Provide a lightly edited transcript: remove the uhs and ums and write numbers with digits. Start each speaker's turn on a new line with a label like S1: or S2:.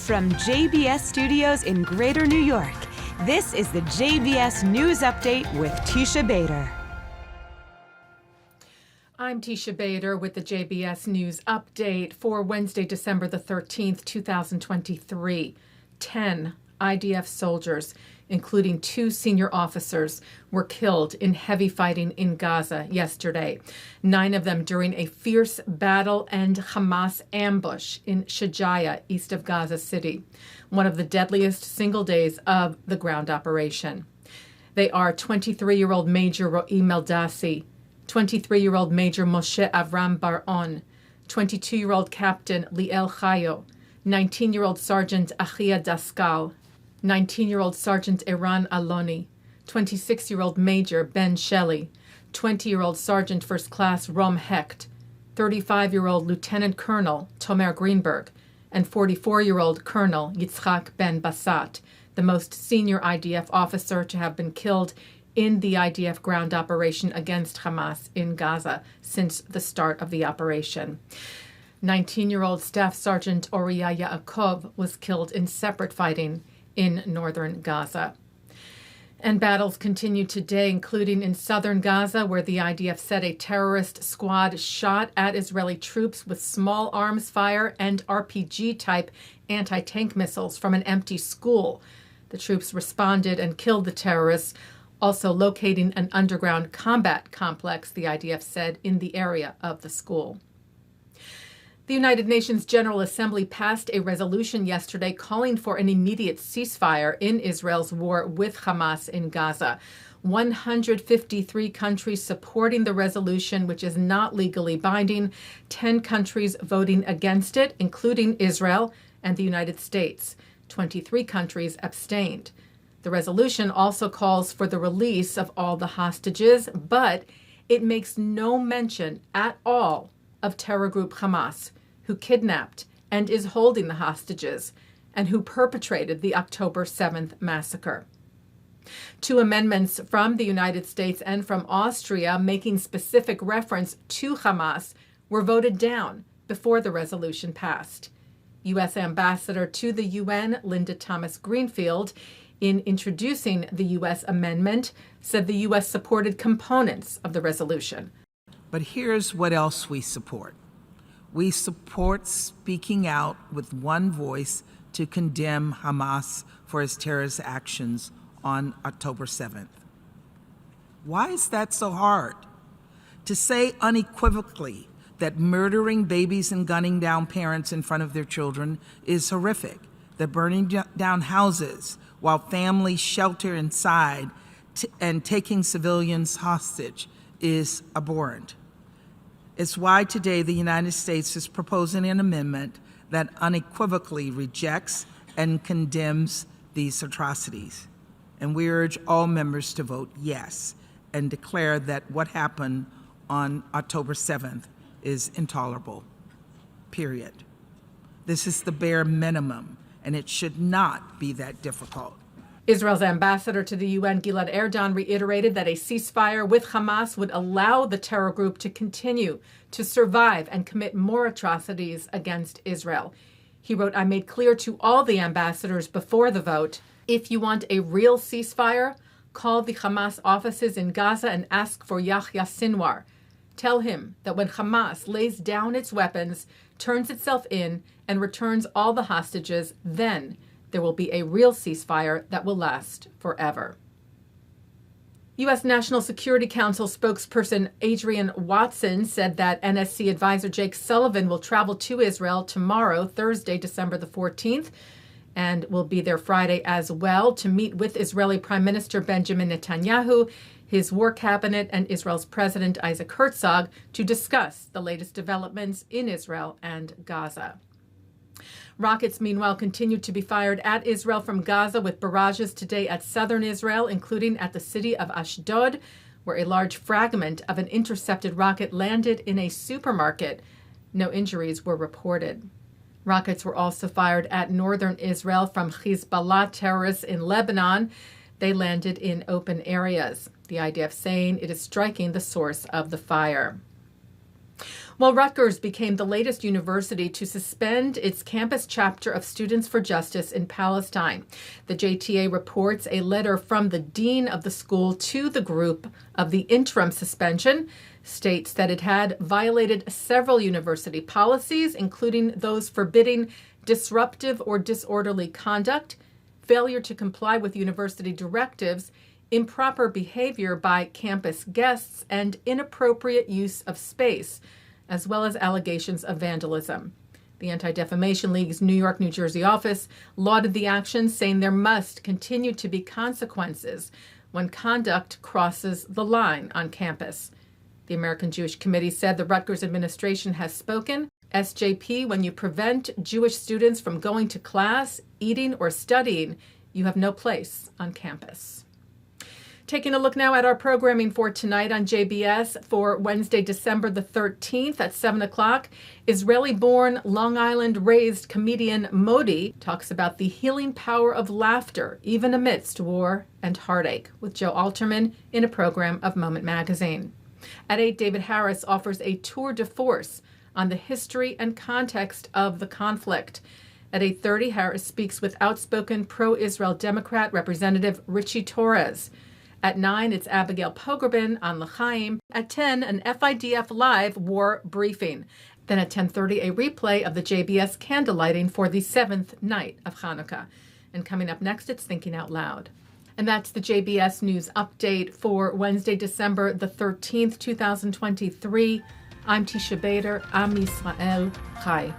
S1: From JBS Studios in Greater New York, this is the JBS News Update with Teisha Bader.
S2: I'm Teisha Bader with the JBS News Update for Wednesday, December the 13th, 2023. 10 IDF soldiers, including 2 senior officers, were killed in heavy fighting in Gaza yesterday. 9 of them during a fierce battle and Hamas ambush in Shajaya, east of Gaza City, one of the deadliest single days of the ground operation. They are 23-year-old Major Ro'i Meldasi, 23-year-old Major Moshe Avram Bar-On, 22-year-old Captain Liel Chayo, 19-year-old Sergeant Achia Daskal, 19-year-old Sergeant Eran Aloni, 26-year-old Major Ben Shelley, 20-year-old Sergeant First Class Rom Hecht, 35-year-old Lieutenant Colonel Tomer Greenberg, and 44-year-old Colonel Yitzhak Ben Basat, the most senior IDF officer to have been killed in the IDF ground operation against Hamas in Gaza since the start of the operation. 19-year-old Staff Sergeant Oriya Yaakov was killed in separate fighting in northern Gaza. And battles continue today, including in southern Gaza, where the IDF said a terrorist squad shot at Israeli troops with small arms fire and RPG-type anti-tank missiles from an empty school. The troops responded and killed the terrorists, also locating an underground combat complex, the IDF said, in the area of the school. The United Nations General Assembly passed a resolution yesterday calling for an immediate ceasefire in Israel's war with Hamas in Gaza. 153 countries supporting the resolution, which is not legally binding, 10 countries voting against it, including Israel and the United States. 23 countries abstained. The resolution also calls for the release of all the hostages, but it makes no mention at all of terror group Hamas, who kidnapped and is holding the hostages, and who perpetrated the October 7th massacre. 2 amendments from the United States and from Austria making specific reference to Hamas were voted down before the resolution passed. U.S. Ambassador to the UN, Linda Thomas-Greenfield, in introducing the U.S. amendment, said the U.S. supported components of the resolution.
S3: But here's what else we support. We support speaking out with one voice to condemn Hamas for its terrorist actions on October 7th. Why is that so hard? To say unequivocally that murdering babies and gunning down parents in front of their children is horrific, that burning down houses while families shelter inside and taking civilians hostage is abhorrent. It's why today the United States is proposing an amendment that unequivocally rejects and condemns these atrocities. And we urge all members to vote yes and declare that what happened on October 7th is intolerable, period. This is the bare minimum, and it should not be that difficult.
S2: Israel's ambassador to the UN, Gilad Erdan, reiterated that a ceasefire with Hamas would allow the terror group to continue to survive and commit more atrocities against Israel. He wrote, "I made clear to all the ambassadors before the vote, if you want a real ceasefire, call the Hamas offices in Gaza and ask for Yahya Sinwar. Tell him that when Hamas lays down its weapons, turns itself in, and returns all the hostages, then there will be a real ceasefire that will last forever." U.S. National Security Council spokesperson Adrienne Watson said that NSC advisor Jake Sullivan will travel to Israel tomorrow, Thursday, December the 14th, and will be there Friday as well to meet with Israeli Prime Minister Benjamin Netanyahu, his war cabinet, and Israel's President Isaac Herzog to discuss the latest developments in Israel and Gaza. Rockets, meanwhile, continued to be fired at Israel from Gaza, with barrages today at southern Israel, including at the city of Ashdod, where a large fragment of an intercepted rocket landed in a supermarket. No injuries were reported. Rockets were also fired at northern Israel from Hezbollah terrorists in Lebanon. They landed in open areas, the IDF saying it is striking the source of the fire. Well, Rutgers became the latest university to suspend its campus chapter of Students for Justice in Palestine. The JTA reports a letter from the dean of the school to the group of the interim suspension states that it had violated several university policies, including those forbidding disruptive or disorderly conduct, failure to comply with university directives, improper behavior by campus guests, and inappropriate use of space, as well as allegations of vandalism. The Anti-Defamation League's New York, New Jersey office lauded the action, saying there must continue to be consequences when conduct crosses the line on campus. The American Jewish Committee said the Rutgers administration has spoken. SJP, when you prevent Jewish students from going to class, eating, or studying, you have no place on campus. Taking a look now at our programming for tonight on JBS for Wednesday, December the 13th at 7 o'clock. Israeli-born, Long Island-raised comedian Modi talks about the healing power of laughter, even amidst war and heartache, with Joe Alterman in a program of Moment Magazine. At 8, David Harris offers a tour de force on the history and context of the conflict. At 8:30, Harris speaks with outspoken pro-Israel Democrat Representative Ritchie Torres. At 9, it's Abigail Pogrebin on L'chaim. At 10, an FIDF Live war briefing. Then at 10:30, a replay of the JBS candlelighting for the 7th night of Hanukkah. And coming up next, it's Thinking Out Loud. And that's the JBS News Update for Wednesday, December the 13th, 2023. I'm Teisha Bader. Am Yisrael Chai.